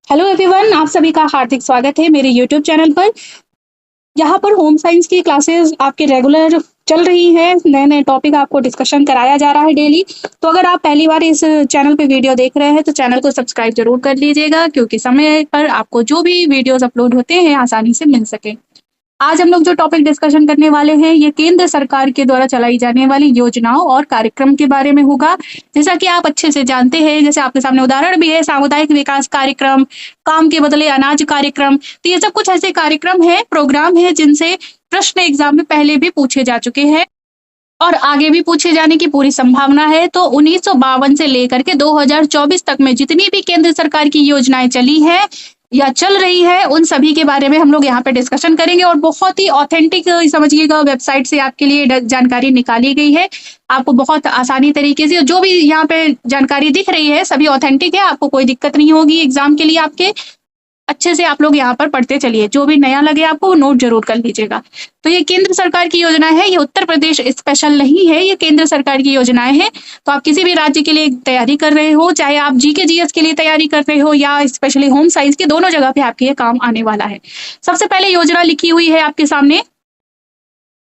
Hello everyone, आप सभी का हार्दिक स्वागत है मेरे यूट्यूब चैनल पर। यहाँ पर होम साइंस की क्लासेस आपके रेगुलर चल रही हैं। नए-नए टॉपिक आपको डिस्कशन कराया जा रहा है डेली। तो अगर आप पहली बार इस चैनल पे वीडियो देख रहे हैं तो चैनल को सब्सक्राइब ज़रूर कर लीजिएगा, क्योंकि समय पर आपको जो भी वीडियोज़ अपलोड होते हैं आसानी से मिल सके। आज हम लोग जो टॉपिक डिस्कशन करने वाले हैं, ये केंद्र सरकार के द्वारा चलाई जाने वाली योजनाओं और कार्यक्रम के बारे में होगा। जैसा कि आप अच्छे से जानते हैं, जैसे आपके सामने उदाहरण भी है, सामुदायिक विकास कार्यक्रम, काम के बदले अनाज कार्यक्रम। तो ये सब कुछ ऐसे कार्यक्रम हैं, प्रोग्राम हैं, जिनसे प्रश्न एग्जाम में पहले भी पूछे जा चुके हैं और आगे भी पूछे जाने की पूरी संभावना है। तो 1952 से लेकर के 2024 तक में जितनी भी केंद्र सरकार की योजनाएं चली है या चल रही है, उन सभी के बारे में हम लोग यहाँ पे डिस्कशन करेंगे और बहुत ही ऑथेंटिक समझिएगा वेबसाइट से आपके लिए जानकारी निकाली गई है। आपको बहुत आसानी तरीके से जो भी यहाँ पे जानकारी दिख रही है सभी ऑथेंटिक है, आपको कोई दिक्कत नहीं होगी एग्जाम के लिए। आपके अच्छे से आप लोग यहाँ पर पढ़ते चलिए, जो भी नया लगे आपको वो नोट जरूर कर लीजिएगा। तो ये केंद्र सरकार की योजना है, ये उत्तर प्रदेश स्पेशल नहीं है, ये केंद्र सरकार की योजनाएं हैं। तो आप किसी भी राज्य के लिए तैयारी कर रहे हो, चाहे आप जीके जीएस के लिए तैयारी कर रहे हो या स्पेशली होम साइंस के, दोनों जगह पे आपके ये काम आने वाला है। सबसे पहले योजना लिखी हुई है आपके सामने,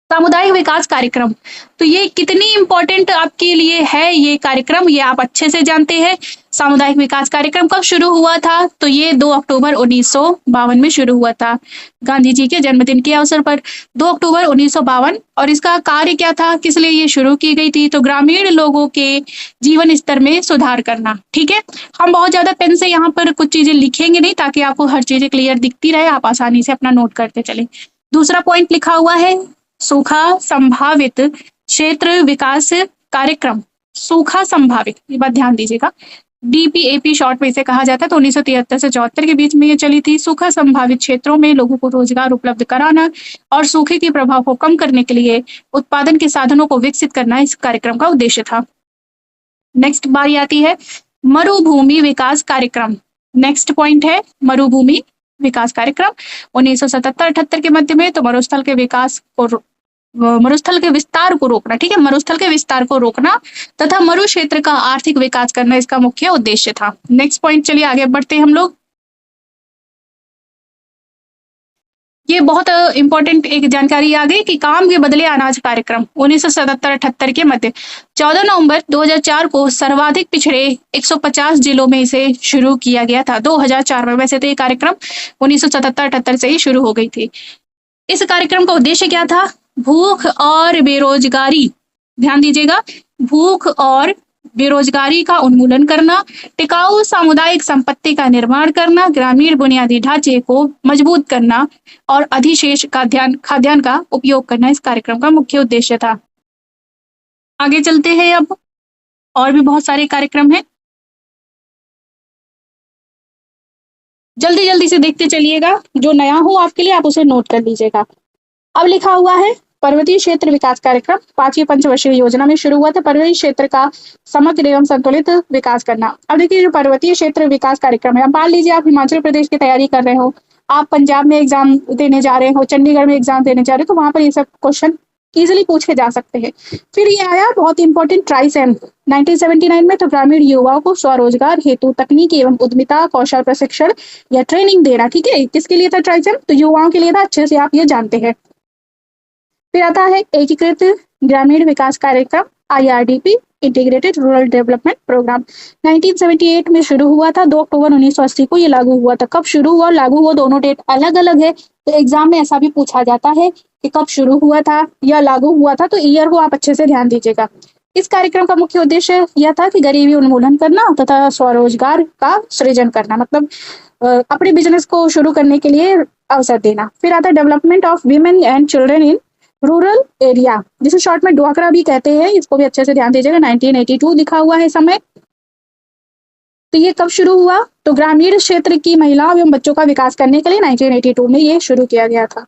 सामुदायिक विकास कार्यक्रम। तो ये कितनी इंपॉर्टेंट आपके लिए है ये कार्यक्रम, ये आप अच्छे से जानते हैं। सामुदायिक विकास कार्यक्रम कब शुरू हुआ था? तो ये 2 अक्टूबर 1952 में शुरू हुआ था, गांधी जी के जन्मदिन के अवसर पर 2 अक्टूबर 1952। और इसका कार्य क्या था, किस लिए ये शुरू की गई थी? तो ग्रामीण लोगों के जीवन स्तर में सुधार करना। ठीक है, हम बहुत ज्यादा पेन से यहाँ पर कुछ चीजें लिखेंगे नहीं, ताकि आपको हर चीजें क्लियर दिखती रहे, आप आसानी से अपना नोट करते चले। दूसरा पॉइंट लिखा हुआ है, सूखा संभावित क्षेत्र विकास कार्यक्रम। सूखा संभावित, ये बात ध्यान दीजिएगा, डीपीएपी शॉर्ट में इसे कहा जाता है। तो 1973 से 74 के बीच में ये चली थी। सूखा संभावित क्षेत्रों में लोगों को रोजगार उपलब्ध कराना और सूखे के प्रभाव को कम करने के लिए उत्पादन के साधनों को विकसित करना इस कार्यक्रम का उद्देश्य था। नेक्स्ट बारी आती है मरुभूमि विकास कार्यक्रम। नेक्स्ट पॉइंट है मरुभूमि विकास कार्यक्रम 1977-78 के मध्य में। तो मरुस्थल के विस्तार को रोकना, ठीक है, मरुस्थल के विस्तार को रोकना तथा मरु क्षेत्र का आर्थिक विकास करना इसका मुख्य उद्देश्य था। नेक्स्ट पॉइंट, चलिए आगे बढ़ते हैं हम लोग। ये बहुत इंपॉर्टेंट एक जानकारी आ गई कि काम के बदले अनाज कार्यक्रम 1977-78 के मध्य 14 नवंबर 2004 को सर्वाधिक पिछड़े 150 जिलों में इसे शुरू किया गया था। 2004 में, वैसे तो ये कार्यक्रम 1977-78 से ही शुरू हो गई थी। इस कार्यक्रम का उद्देश्य क्या था? भूख और बेरोजगारी, ध्यान दीजिएगा, भूख और बेरोजगारी का उन्मूलन करना, टिकाऊ सामुदायिक संपत्ति का निर्माण करना, ग्रामीण बुनियादी ढांचे को मजबूत करना और अधिशेष खाद्यान्न का उपयोग करना इस कार्यक्रम का मुख्य उद्देश्य था। आगे चलते हैं, अब और भी बहुत सारे कार्यक्रम हैं, जल्दी जल्दी से देखते चलिएगा। जो नया हो आपके लिए आप उसे नोट कर लीजिएगा। अब लिखा हुआ है पर्वतीय क्षेत्र विकास कार्यक्रम, 5वीं पंचवर्षीय योजना में शुरू हुआ था। पर्वतीय क्षेत्र का समग्र एवं संतुलित विकास करना। अब देखिए, जो पर्वतीय क्षेत्र विकास कार्यक्रम है, अब मान लीजिए आप हिमाचल प्रदेश की तैयारी कर रहे हो, आप पंजाब में एग्जाम देने जा रहे हो, चंडीगढ़ में एग्जाम देने जा रहे हो, तो वहां पर ये सब क्वेश्चन इजिली पूछे जा सकते हैं। फिर ये आया बहुत इंपॉर्टेंट ट्राइसेम 1979 में। तो ग्रामीण युवाओं को स्वरोजगार हेतु तकनीकी एवं उद्यमिता कौशल प्रशिक्षण या ट्रेनिंग देना। ठीक है, किसके लिए था ट्राइसेम? तो युवाओं के लिए था, अच्छे से आप ये जानते हैं। फिर आता है एकीकृत ग्रामीण विकास कार्यक्रम, IRDP, integrated rural development programme, 1978 में शुरू हुआ था। 2 अक्टूबर 1980 को ये लागू हुआ था। कब शुरू हुआ और लागू हुआ, दोनों डेट अलग अलग है। तो एग्जाम में ऐसा भी पूछा जाता है कि कब शुरू हुआ था या लागू हुआ था, तो ईयर को आप अच्छे से ध्यान दीजिएगा। इस कार्यक्रम का मुख्य उद्देश्य यह था कि गरीबी उन्मूलन करना तथा स्वरोजगार का सृजन करना, मतलब अपने बिजनेस को शुरू करने के लिए अवसर देना। फिर आता है development of women and children in rural area, जिसे शॉर्ट में ड्वाक्रा भी कहते हैं, इसको भी अच्छे से ध्यान दीजिएगा। 1982 लिखा हुआ है समय। तो ये कब शुरू हुआ? तो ग्रामीण क्षेत्र की महिलाओं एवं बच्चों का विकास करने के लिए 1982 में ये शुरू किया गया था।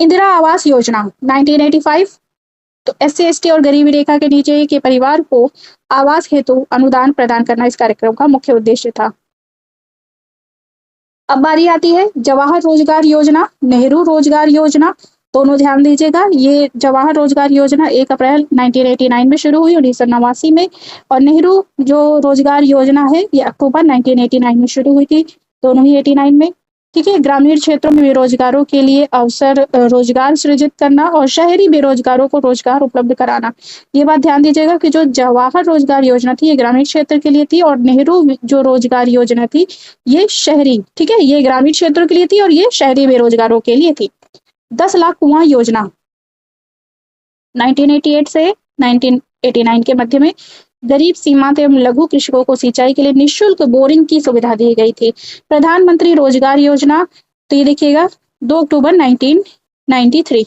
इंदिरा आवास योजना 1985, तो SC ST और गरीबी रेखा के नीचे के परिवार को आवास हेतु अनुदान प्रदान करना इस कार्यक्रम का मुख्य उद्देश्य था। अब बारी आती है जवाहर रोजगार योजना, नेहरू रोजगार योजना। दोनों ध्यान दीजिएगा। ये जवाहर रोजगार योजना 1 अप्रैल 1989 में शुरू हुई 1989 में, और नेहरू जो रोजगार योजना है ये अक्टूबर 1989 में शुरू हुई थी, दोनों ही 89 में। ठीक है। ग्रामीण क्षेत्रों में बेरोजगारों के लिए अवसर रोजगार सृजित करना और शहरी बेरोजगारों को रोजगार उपलब्ध कराना। ये बात ध्यान दीजिएगा कि जो जवाहर रोजगार योजना थी ये ग्रामीण क्षेत्र के लिए थी, और नेहरू जो रोजगार योजना थी ये शहरी, ठीक है, ये ग्रामीण क्षेत्रों के लिए थी और ये शहरी बेरोजगारों के लिए थी। 10 लाख कुआं योजना 1988 से 1989 के मध्य में गरीब सीमांत एवं लघु कृषकों को सिंचाई के लिए निःशुल्क बोरिंग की सुविधा दी गई थी। प्रधानमंत्री रोजगार योजना, तो ये देखिएगा 2 अक्टूबर 1993।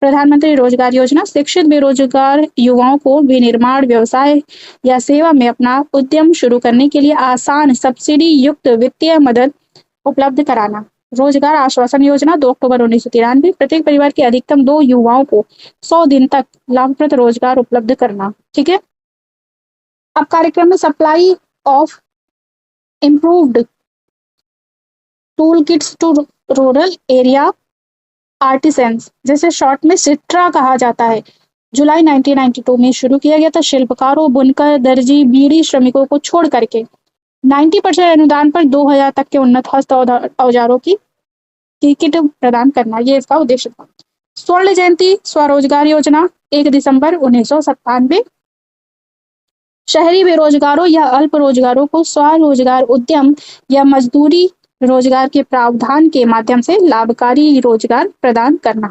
प्रधानमंत्री रोजगार योजना शिक्षित बेरोजगार युवाओं को विनिर्माण व्यवसाय या सेवा में अपना उद्यम शुरू करने के लिए आसान सब्सिडी युक्त वित्तीय मदद उपलब्ध कराना। रोजगार आश्वासन योजना 2 अक्टूबर 1993। प्रत्येक परिवार के अधिकतम 2 युवाओं को 100 दिन तक लाभप्रद रोजगार उपलब्ध करना। ठीक है। अब कार्यक्रम में supply of improved tool kits to rural area artisans, जैसे शॉर्ट में सिट्रा कहा जाता है, जुलाई 1992 में शुरू किया गया था। शिल्पकारों, बुनकर, दर्जी, बीड़ी श्रमिकों को छोड़ करके 90% अनुदान पर 2000 तक के उन्नत हस्त औजारों की किट प्रदान करना, ये इसका उद्देश्य था। स्वर्ण जयंती स्वरोजगार योजना 1 दिसंबर 1997। शहरी बेरोजगारों या अल्प रोजगारों को स्वरोजगार उद्यम या मजदूरी रोजगार के प्रावधान के माध्यम से लाभकारी रोजगार प्रदान करना।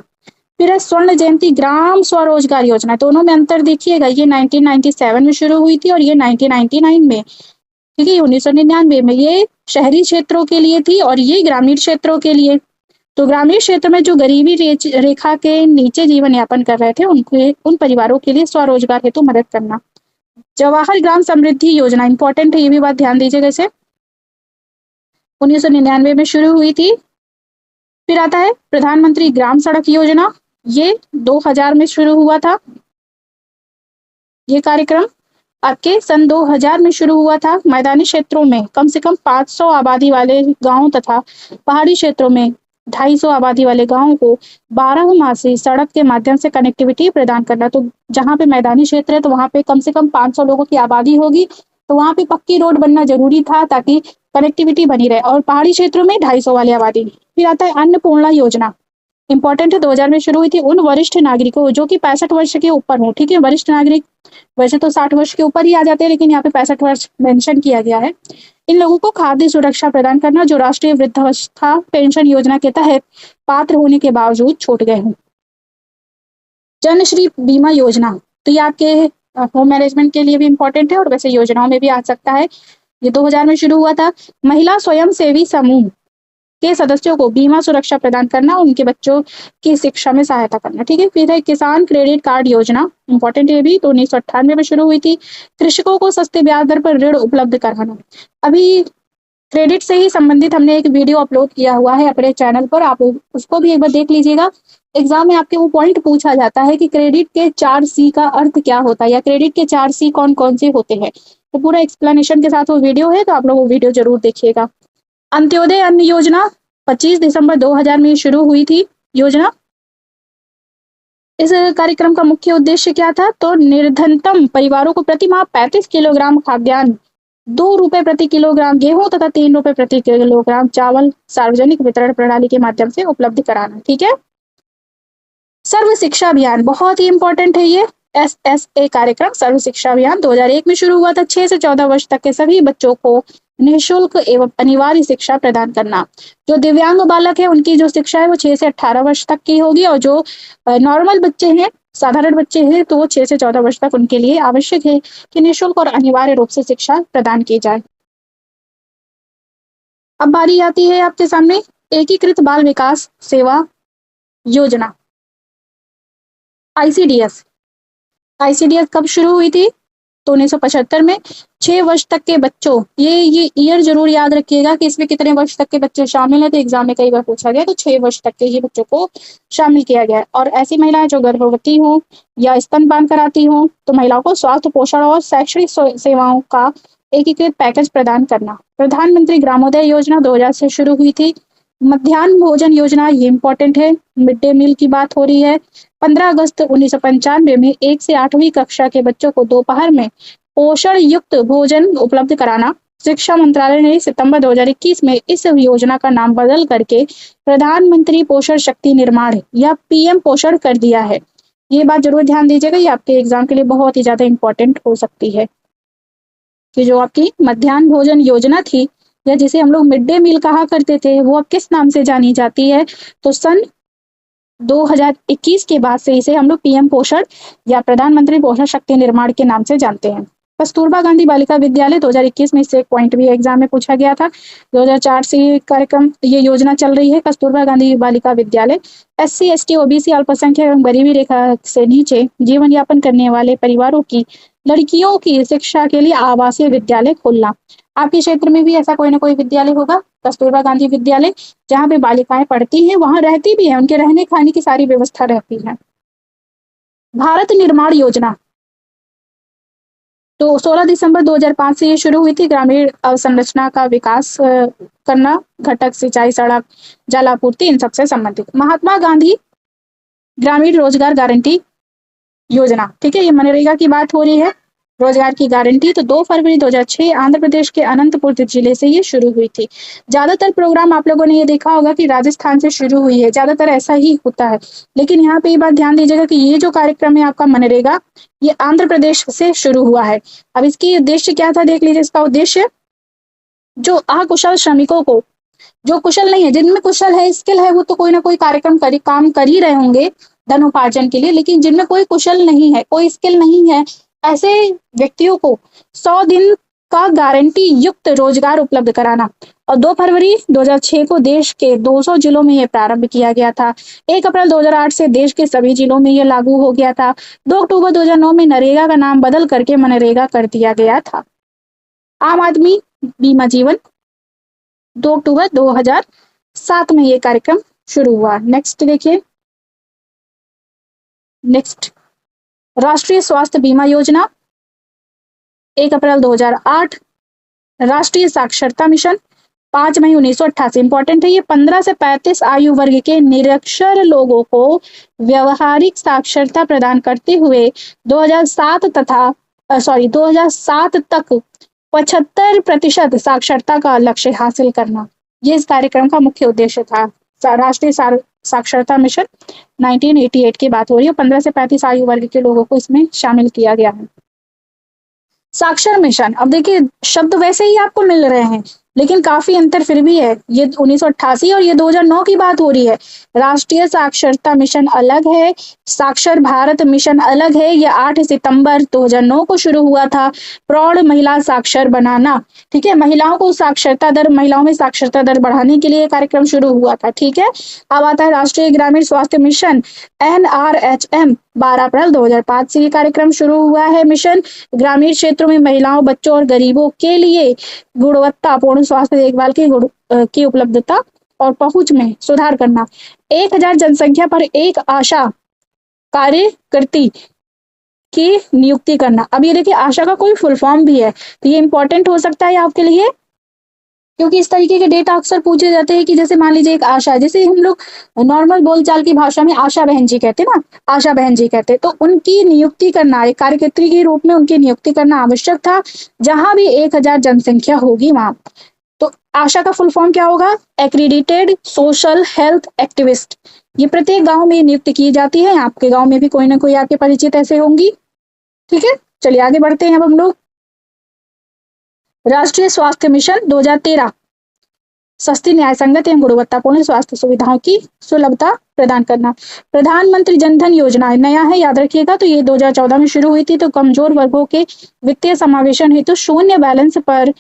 फिर स्वर्ण जयंती ग्राम स्वरोजगार योजना, दोनों में अंतर देखिएगा, ये 1997 में शुरू हुई थी और ये 1999 में, ठीक है, 1999 में ये शहरी क्षेत्रों के लिए थी और ये ग्रामीण क्षेत्रों के लिए। तो ग्रामीण क्षेत्र में जो गरीबी रेखा के नीचे जीवन यापन कर रहे थे उन परिवारों के लिए स्वरोजगार हेतु मदद करना। जवाहर ग्राम समृद्धि योजना इंपॉर्टेंट है, ये भी बात ध्यान दीजिएगा, इसे 1999 में शुरू हुई थी। फिर आता है प्रधानमंत्री ग्राम सड़क योजना, ये 2000 में शुरू हुआ था। ये कार्यक्रम आपके सन 2000 में शुरू हुआ था। मैदानी क्षेत्रों में कम से कम 500 आबादी वाले गांव तथा पहाड़ी क्षेत्रों में 250 आबादी वाले गांवों को 12 मासी सड़क के माध्यम से कनेक्टिविटी प्रदान करना। तो जहां पे मैदानी क्षेत्र है तो वहां पे कम से कम 500 लोगों की आबादी होगी, तो वहां पे पक्की रोड बनना जरूरी था ताकि कनेक्टिविटी बनी रहे, और पहाड़ी क्षेत्रों में 250 वाली आबादी। फिर आता है अन्नपूर्णा योजना, इंपॉर्टेंट है, 2000 में शुरू हुई थी। उन वरिष्ठ नागरिकों जो कि 65 वर्ष के ऊपर हो, ठीक है, वरिष्ठ नागरिक वैसे तो 60 वर्ष के ऊपर ही आ जाते हैं, लेकिन यहाँ पे 65 वर्ष मेंशन किया गया है। इन लोगों को खाद्य सुरक्षा प्रदान करना जो राष्ट्रीय वृद्धावस्था पेंशन योजना के तहत पात्र होने के बावजूद छूट गए हैं। जनश्री बीमा योजना, तो ये आपके होम मैनेजमेंट के लिए भी इंपॉर्टेंट है और वैसे योजनाओं में भी आ सकता है। ये 2000 में शुरू हुआ था। महिला स्वयं सेवी समूह के सदस्यों को बीमा सुरक्षा प्रदान करना, उनके बच्चों की शिक्षा में सहायता करना। ठीक है। फिर है किसान क्रेडिट कार्ड योजना, इंपॉर्टेंट है भी, तो 1998 में शुरू हुई थी। कृषकों को सस्ते ब्याज दर पर ऋण उपलब्ध कराना। अभी क्रेडिट से ही संबंधित हमने एक वीडियो अपलोड किया हुआ है अपने चैनल पर, आप उसको भी एक बार देख लीजिएगा। एग्जाम में आपके वो पॉइंट पूछा जाता है कि क्रेडिट के 4C का अर्थ क्या होता है, या क्रेडिट के 4C कौन कौन से होते हैं, तो पूरा एक्सप्लेनेशन के साथ वो वीडियो है, तो आप लोग वो वीडियो जरूर देखिएगा। अंत्योदय अन्न योजना 25 दिसंबर 2000 में शुरू हुई थी योजना। इस कार्यक्रम का मुख्य उद्देश्य क्या था, तो निर्धनतम परिवारों को प्रति माह 35 किलोग्राम खाद्यान्न, 2 रुपए प्रति किलोग्राम गेहूं तथा 3 रुपए प्रति किलोग्राम चावल सार्वजनिक वितरण प्रणाली के माध्यम से उपलब्ध कराना। ठीक है। सर्व शिक्षा अभियान बहुत ही इंपॉर्टेंट है, ये SSA कार्यक्रम सर्व शिक्षा अभियान 2001 में शुरू हुआ था। 6 से 14 वर्ष तक के सभी बच्चों को निःशुल्क एवं अनिवार्य शिक्षा प्रदान करना। जो दिव्यांग बालक है उनकी जो शिक्षा है वो 6 से 18 वर्ष तक की होगी, और जो नॉर्मल बच्चे हैं, साधारण बच्चे हैं, तो वो 6 से 14 वर्ष तक उनके लिए आवश्यक है कि निःशुल्क और अनिवार्य रूप से शिक्षा प्रदान की जाए। अब बारी आती है आपके सामने एकीकृत बाल विकास सेवा योजना, ICDS। ICDS कब शुरू हुई थी, तो 1975 में। 6 वर्ष तक के बच्चों, ये ईयर जरूर याद रखिएगा कि इसमें कितने वर्ष तक के बच्चे शामिल हैं, तो एग्जाम में कई बार पूछा गया, तो 6 वर्ष तक के ही बच्चों को शामिल किया गया है। और ऐसी महिलाएं जो गर्भवती हों या स्तनपान कराती हों, तो महिलाओं को स्वास्थ्य, पोषण और शैक्षणिक सेवाओं का एकीकृत पैकेज प्रदान करना। प्रधानमंत्री ग्रामोदय योजना 2000 से शुरू हुई थी। मध्याह्न भोजन योजना, ये इंपॉर्टेंट है, मिड डे मील की बात हो रही है। 15 अगस्त 1995 में 1 से 8वीं कक्षा के बच्चों को दोपहर में पोषण युक्त भोजन उपलब्ध कराना। शिक्षा मंत्रालय ने सितंबर 2021 में इस योजना का नाम बदल करके प्रधानमंत्री पोषण शक्ति निर्माण या पीएम पोषण कर दिया है। ये बात जरूर ध्यान दीजिएगा, ये आपके एग्जाम के लिए बहुत ही ज्यादा इंपॉर्टेंट हो सकती है कि जो आपकी मध्याह्न भोजन योजना थी या जिसे हम लोग मिड डे मील कहा करते थे, वो अब किस नाम से जानी जाती है? तो सन 2021 के बाद से इसे हम लोग पीएम पोषण या प्रधानमंत्री पोषण शक्ति निर्माण के नाम से जानते हैं। कस्तूरबा गांधी बालिका विद्यालय 2021 में इससे एक पॉइंट भी एग्जाम में पूछा गया था। 2004 से ये कार्यक्रम, ये योजना चल रही है, Kasturba Gandhi Balika Vidyalaya. SC, ST, OBC, अल्पसंख्यक एवं गरीबी रेखा से नीचे जीवन यापन करने वाले परिवारों की लड़कियों की शिक्षा के लिए आवासीय विद्यालय खोलना। आपके क्षेत्र में भी ऐसा कोई ना कोई विद्यालय होगा, कस्तूरबा गांधी विद्यालय, जहाँ पे बालिकाएं पढ़ती हैं, वहां रहती भी है, उनके रहने खाने की सारी व्यवस्था रहती है। भारत निर्माण योजना तो 16 दिसंबर 2005 से ये शुरू हुई थी। ग्रामीण अवसंरचना का विकास करना, घटक, सिंचाई, सड़क, जल आपूर्ति, इन सबसे संबंधित। महात्मा गांधी ग्रामीण रोजगार गारंटी योजना, ठीक है, ये मनरेगा की बात हो रही है, रोजगार की गारंटी। तो 2 फरवरी 2006 आंध्र प्रदेश के अनंतपुर जिले से ये शुरू हुई थी। ज्यादातर प्रोग्राम आप लोगों ने ये देखा होगा कि राजस्थान से शुरू हुई है, ज्यादातर ऐसा ही होता है। लेकिन यहाँ पे ये बात ध्यान दीजिएगा कि ये जो कार्यक्रम है आपका मनरेगा, ये आंध्र प्रदेश से शुरू हुआ है। अब इसकी उद्देश्य क्या था, देख लीजिए। इसका उद्देश्य जो अकुशल श्रमिकों को, जो कुशल नहीं है, जिनमें कुशल है, स्किल है, वो तो कोई ना कोई कार्यक्रम काम कर ही रहे होंगे धनोपार्जन के लिए, लेकिन जिनमें कोई कुशल नहीं है, कोई स्किल नहीं है, ऐसे व्यक्तियों को 100 दिन का गारंटी युक्त रोजगार उपलब्ध कराना। और 2 फरवरी 2006 को देश के 200 जिलों में यह प्रारंभ किया गया था। 1 अप्रैल 2008 से देश के सभी जिलों में यह लागू हो गया था। 2 अक्टूबर 2009 में नरेगा का नाम बदल करके मनरेगा कर दिया गया था। आम आदमी बीमा जीवन 2 अक्टूबर 2007 में यह कार्यक्रम शुरू हुआ। नेक्स्ट देखिए, नेक्स्ट राष्ट्रीय स्वास्थ्य बीमा योजना 1 अप्रैल 2008। राष्ट्रीय साक्षरता मिशन 5 मई 1988, इंपॉर्टेंट है ये। 15 से 35 आयु वर्ग के निरक्षर लोगों को व्यवहारिक साक्षरता प्रदान करते हुए 2007 तक 75% साक्षरता का लक्ष्य हासिल करना, ये इस कार्यक्रम का मुख्य उद्देश्य था। राष्ट्रीय साक्षरता मिशन 1988 की बात हो रही है। 15 से 35 आयु वर्ग के लोगों को इसमें शामिल किया गया है। साक्षर मिशन, अब देखिए शब्द वैसे ही आपको मिल रहे हैं, लेकिन काफी अंतर फिर भी है। ये 1988 और ये 2009 की बात हो रही है। राष्ट्रीय साक्षरता मिशन अलग है, साक्षर भारत मिशन अलग है। ये 8 सितंबर 2009 को शुरू हुआ था। प्रौढ़ महिला साक्षर बनाना, ठीक है, महिलाओं को साक्षरता दर, महिलाओं में साक्षरता दर बढ़ाने के लिए कार्यक्रम शुरू हुआ था, ठीक है। अब आता है राष्ट्रीय ग्रामीण स्वास्थ्य मिशन NRHM, 12 अप्रैल 2005 से ये कार्यक्रम शुरू हुआ है। मिशन ग्रामीण क्षेत्रों में महिलाओं, बच्चों और गरीबों के लिए गुणवत्तापूर्ण स्वास्थ्य देखभाल की उपलब्धता और पहुंच में सुधार करना। 1000 जनसंख्या पर एक आशा कार्यकर्ती की नियुक्ति करना। अब ये देखिए, आशा का कोई फुल फॉर्म भी है, तो ये इंपॉर्टेंट हो सकता है आपके लिए, क्योंकि इस तरीके के डेटा अक्सर पूछे जाते हैं कि जैसे मान लीजिए एक आशा, जैसे हम लोग नॉर्मल बोलचाल की भाषा में आशा बहन जी कहते हैं ना, आशा बहन जी कहते हैं, तो उनकी नियुक्ति करना, एक कार्यकर्त्री के रूप में उनकी नियुक्ति करना आवश्यक था, जहां भी 1000 जनसंख्या होगी वहां। तो आशा का फुल फॉर्म क्या होगा? एक्रीडिटेड सोशल हेल्थ एक्टिविस्ट। ये प्रत्येक गांव में नियुक्त की जाती है। आपके गांव में भी कोई ना कोई आपके परिचित ऐसे होंगी, ठीक है। चलिए आगे बढ़ते हैं अब हम लोग। राष्ट्रीय स्वास्थ्य मिशन 2013, सस्ती, न्याय संगत एवं गुणवत्तापूर्ण स्वास्थ्य सुविधाओं की सुलभता प्रदान करना। प्रधानमंत्री जनधन योजना नया है, याद रखिएगा। तो ये 2014 में शुरू हुई थी। तो कमजोर वर्गों के वित्तीय समावेशन हेतु शून्य बैलेंस पर